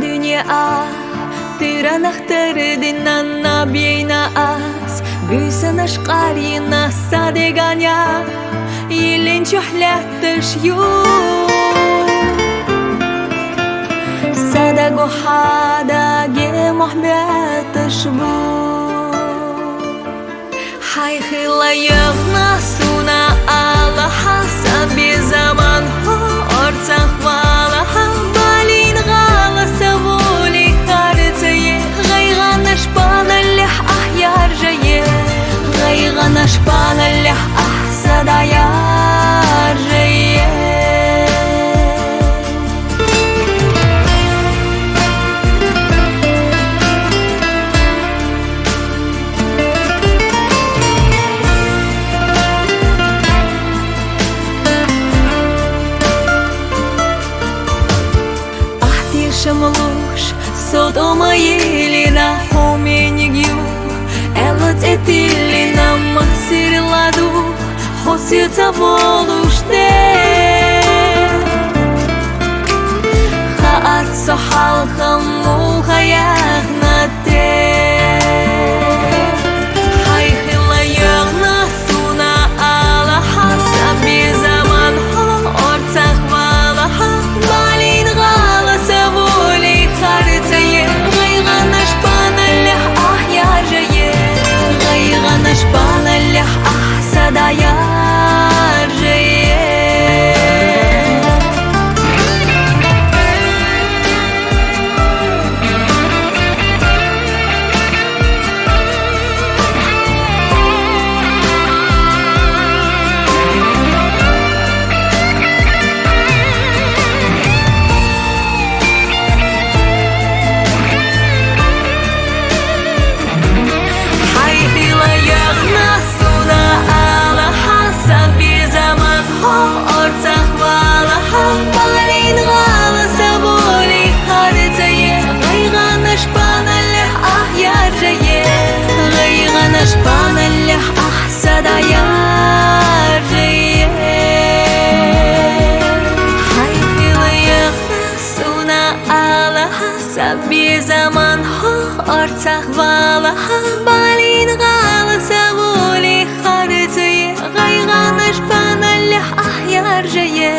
dünya Тиранахтырдын на бейна ас Бүйсін ашқарина садеганя Елен чухляттыш ю Садаго хадаге мухбятыш бу Хайхилайық насуна Аллаха саби заман Орцах валаха Балин ғаласа воли харцае Ғайғанаш паналях ахяр жае Ғайғанаш паналях ахсадаяр жае Шамлуш, сотома елина, хоменигю, элот этилина, махсирладу, хосица волуште. Хаат сахал хаму хаях нате. Хайхила ягна суна ала хаса безаман хо орцах вала ха балин гала саволи харцае гайганаш паналях ахяр жае гайганаш паналях ахсадаяр жае Паналях ахсадаяр жае Хайхилаях насуна алаха Саби заман хо орцах валаха Балин гала саволи харцае Гайганаш паналях ахяр жае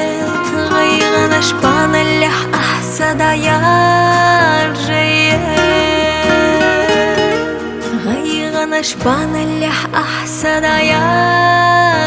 Гайганаш паналях ахсадаяр жае Наш паналях ахсадаяр